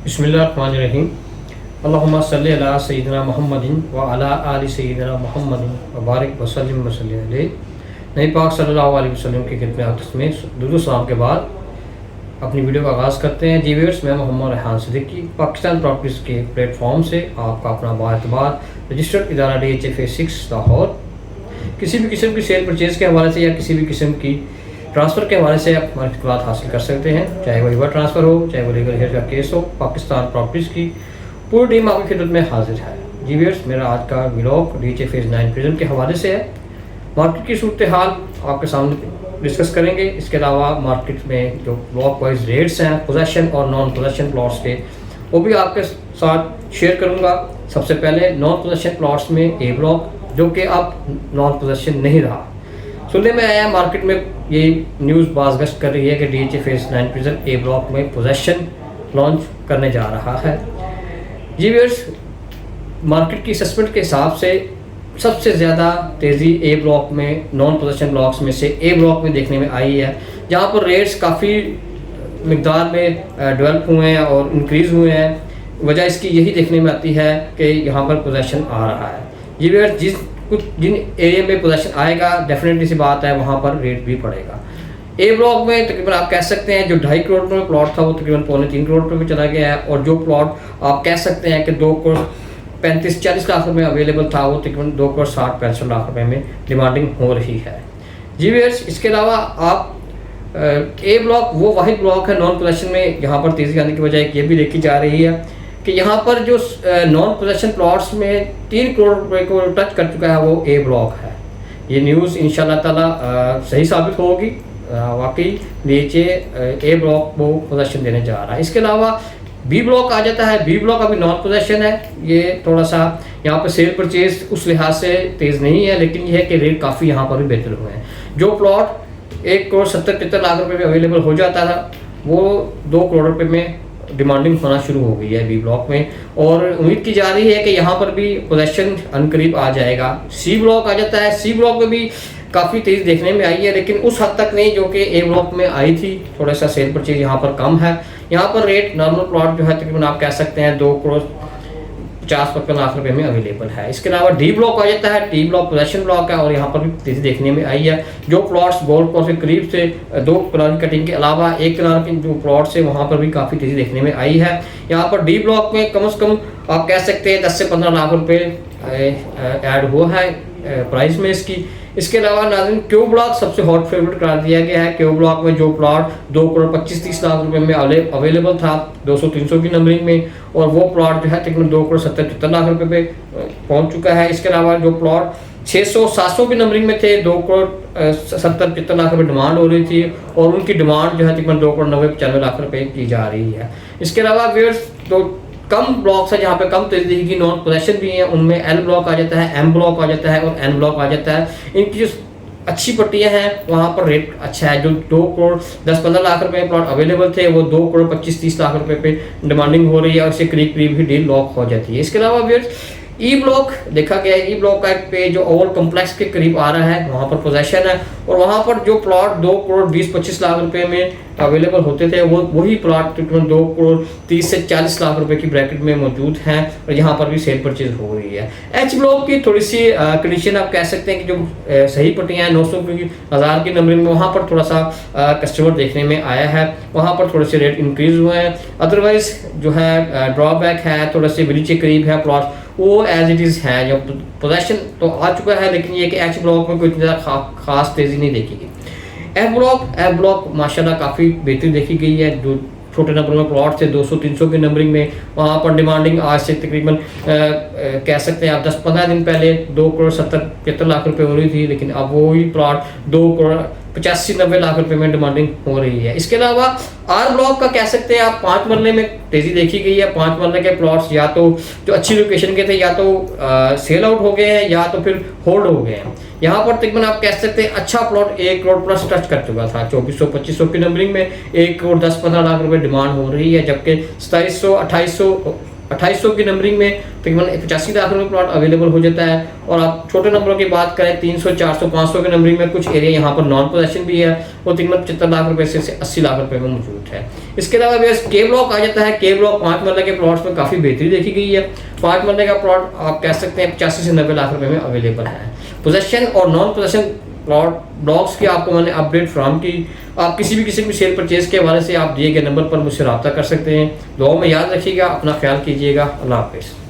बिस्मिल्लाहिर्रहमानिर्रहीम। अल्लाहुम्मा सल्लि अला सय्यिदिना मुहम्मदिन व अला आलि सय्यिदिना मुहम्मदिन व बारिक व सल्लिम व सल्लिम अलैहि। नबी पाक सल्लल्लाहु अलैहि वसल्लम की खिदमत में दुरूद सलाम के बाद अपनी वीडियो का आगाज़ करते हैं। जी व्यूअर्स, मैं मोहम्मद रेहान सिद्दीकी पाकिस्तान प्रॉपर्टीज़ के प्लेटफॉर्म से आपका अपना बाएतबार रजिस्टर्ड इदारा DHFA 6 लाहौर किसी भी किस्म की सेल परचेज़ के हवाले से या किसी भी किस्म की ट्रांसफ़र के हवाले से आप हमारी खिदमत हासिल कर सकते हैं, चाहे वो रिवर ट्रांसफ़र हो, चाहे वो लीगल हेयर का केस हो। पाकिस्तान प्रॉपर्टीज़ की पूरी टीम आपकी खिदमत में हाजिर है। जी व्यूअर्स, मेरा आज का व्लॉग DHFA फेज़ 9 प्रिजन के हवाले से है। मार्केट की सूरत हाल आपके सामने डिस्कस करेंगे। इसके अलावा मार्केट में जो ब्लॉक वाइज रेट्स हैं पोजेसन और नॉन पोजेसन प्लॉट्स के, वो भी आपके साथ शेयर करूँगा। सबसे पहले नॉन पोजेसन प्लॉट्स में ए ब्लॉक, जो कि अब नॉन पोजेसन नहीं रहा। सुनने में आया मार्केट में ये न्यूज़ बाज़गश्त कर रही है कि DHFA फेज़ 9 प्रिजन ए ब्लॉक में पोजेसन लॉन्च करने जा रहा है। जी व्यूअर्स, मार्केट की असेसमेंट के हिसाब से सबसे ज़्यादा तेज़ी ए ब्लॉक में, नॉन पोजेसन ब्लॉक्स में से ए ब्लॉक में देखने में आई है, जहाँ पर रेट्स काफ़ी मिकदार में डेवलप हुए हैं और इंक्रीज़ हुए हैं। वजह इसकी यही देखने में आती है कि यहाँ पर पोजेसन आ रहा है। जी व्यूअर्स, जिन एरिया में पोजेसन आएगा, डेफिनेटली सी बात है वहाँ पर रेट भी बढ़ेगा। ए ब्लॉक में तकरीबन आप कह सकते हैं जो 2.5 करोड़ में प्लॉट था वो तकरीबन 2.25 करोड़ रुपये में चला गया है, और जो प्लॉट आप कह सकते हैं कि 2 करोड़ 35-40 लाख रुपये में अवेलेबल था वो तकरीबन 2 करोड़ 60-65 लाख रुपये में डिमांडिंग हो रही है। जी व्यूअर्स, इसके अलावा आप ए ब्लॉक वो वाहिद ब्लॉक है नॉन पोजेसन में यहाँ पर तेज़ी आने की वजह ये भी देखी जा रही है कि यहाँ पर जो नॉन पोजेसन प्लॉट्स में 3 करोड़ रुपए को टच कर चुका है वो ए ब्लॉक है। ये न्यूज़ इंशाल्लाह ताला सही साबित होगी। वाकई नीचे ए ब्लॉक वो पोजेसन देने जा रहा है। इसके अलावा बी ब्लॉक आ जाता है। बी ब्लॉक अभी नॉन पोजेसन है। ये थोड़ा सा यहाँ पर सेल परचेज उस लिहाज से तेज़ नहीं है, लेकिन यह है कि रेट काफ़ी यहाँ पर भी बेहतर हुए हैं। जो प्लॉट 1 करोड़ 70-75 लाख रुपए में अवेलेबल हो जाता था वो 2 करोड़ रुपए में डिमांडिंग होना शुरू हो गई है बी ब्लॉक में, और उम्मीद की जा रही है कि यहाँ पर भी पोजेसन अनकरीब आ जाएगा। सी ब्लॉक आ जाता है। सी ब्लॉक में भी काफ़ी तेज़ देखने में आई है, लेकिन उस हद तक नहीं जो कि ए ब्लॉक में आई थी। थोड़ा सा सेल परचेज यहाँ पर कम है। यहाँ पर रेट नॉर्मल प्लॉट जो है तकरीबन आप कह सकते हैं 2 करोड़ 50-55 लाख रुपए में अवेलेबल है। इसके अलावा डी ब्लॉक आ जाता है। डी ब्लॉक पोजेसन ब्लॉक है और यहाँ पर भी तेज़ी देखने में आई है। जो प्लॉट्स गोल्ड कोर्स के करीब से 2 कनाल कटिंग के अलावा 1 कनाल की जो प्लॉट्स है वहाँ पर भी काफ़ी तेज़ी देखने में आई है। यहाँ पर डी ब्लॉक में कम से कम आप कह सकते हैं 10 से 15 लाख रुपए ऐड हुआ है प्राइस में इसकी। इसके अलावा नाज़रीन, क्यू ब्लॉक सबसे हॉट फेवरेट करार दिया गया है। क्यू ब्लॉक में जो प्लॉट 2 करोड़ 25-30 लाख रुपए में अवेलेबल था 200-300 की नंबरिंग में, और वो प्लॉट जो है तकरीबन 2 करोड़ 70-75 लाख रुपए पे पहुंच चुका है। इसके अलावा जो प्लॉट 600-700 की नंबरिंग में थे 2 करोड़ 70-75 लाख रुपए डिमांड हो रही थी, और उनकी डिमांड जो है तकरीबन 2 करोड़ 90-95 लाख रुपए की जा रही है। इसके अलावा व्यूअर्स, तो कम ब्लॉक्स है जहाँ पे कम तेजी दिखेगी, नॉन पोजेसन भी है, उनमें एल ब्लॉक आ जाता है, एम ब्लॉक आ जाता है और एन ब्लॉक आ जाता है। इनकी जो अच्छी पट्टियाँ हैं वहाँ पर रेट अच्छा है। जो 2 करोड़ 10-15 लाख रुपए में प्लॉट अवेलेबल थे वो 2 करोड़ 25-30 लाख रुपए पे डिमांडिंग हो रही है, और इससे करीब ही डील लॉक हो जाती है। इसके अलावा व्यूअर्स, ई ब्लॉक देखा गया है। ई ब्लॉक का एक पे जो ओवर कम्प्लेक्स के करीब आ रहा है वहाँ पर पोजेसन है, और वहाँ पर जो प्लॉट 2 करोड़ 20-25 लाख रुपए में अवेलेबल होते थे वो वही प्लॉट तकरीबन 2 करोड़ 30 से 40 लाख रुपए की ब्रैकेट में मौजूद हैं, और यहाँ पर भी सेल परचेज हो रही है। एच ब्लॉक की थोड़ी सी कंडीशन आप कह सकते हैं कि जो सही पट्टियाँ हैं 900 की 1000 की नंबरिंग में वहाँ पर थोड़ा सा कस्टमर देखने में आया है, वहाँ पर थोड़े से रेट इंक्रीज हुए हैं। अदरवाइज जो है ड्रॉबैक है, थोड़ा से विलेज के करीब है प्लॉट, वो एज इट इज़ है। जो पोजेसन तो आ चुका है, लेकिन ये कि एच ब्लॉक में कोई ज़्यादा खास तेज़ी नहीं देखी गई। एफ ब्लॉक माशाल्लाह काफ़ी बेहतरी देखी गई है। जो छोटे नंबर में प्लॉट थे 200-300 की नंबरिंग में, वहाँ पर डिमांडिंग आज से तकरीबन कह सकते हैं आप 10-15 दिन पहले 2 करोड़ 70-75 लाख रुपए हो रही थी, लेकिन अब वही प्लॉट 2 करोड़ 85-90 लाख रुपए में डिमांडिंग हो रही है। इसके अलावा आर ब्लॉक का कह सकते हैं आप 5 मरले में तेज़ी देखी गई है। 5 मरले के प्लॉट्स या तो जो अच्छी लोकेशन के थे या तो सेल आउट हो गए हैं या तो फिर होल्ड हो गए हैं। यहाँ पर तकरीबन आप कह सकते हैं अच्छा प्लॉट 1 करोड़ प्लस टच कर चुका था। 2400-2500 की नंबरिंग में 1 करोड़ 10-15 लाख रुपए डिमांड हो रही है, जबकि 2700-2800 2800 की नंबरिंग में तकरीबन 85 लाख रुपए प्लॉट अवेलेबल हो जाता है। और आप छोटे नंबरों की बात करें 300, 400, 500 की नंबरिंग में कुछ एरिया यहाँ पर नॉन पोजेशन भी है, वो तकरीबन 75 लाख रुपए से 80 लाख रुपए में मौजूद है। इसके अलावा बेस के ब्लॉक आ जाता है। के ब्लॉक 5 मरले के प्लॉट्स में काफ़ी बेहतरी देखी गई है। 5 मरले का प्लॉट आप कह सकते हैं 85 से 90 लाख रुपए में अवेलेबल है। पोजेशन और नॉन पोजेशन प्लॉट ब्लॉक्स की आपको मैंने अपडेट फ्राहम की। आप किसी भी किस्म की सेल परचेज के हवाले से आप दिए गए नंबर पर मुझसे रब्ता कर सकते हैं। दुआ में याद रखिएगा, अपना ख्याल कीजिएगा। अल्लाह हाफिज़।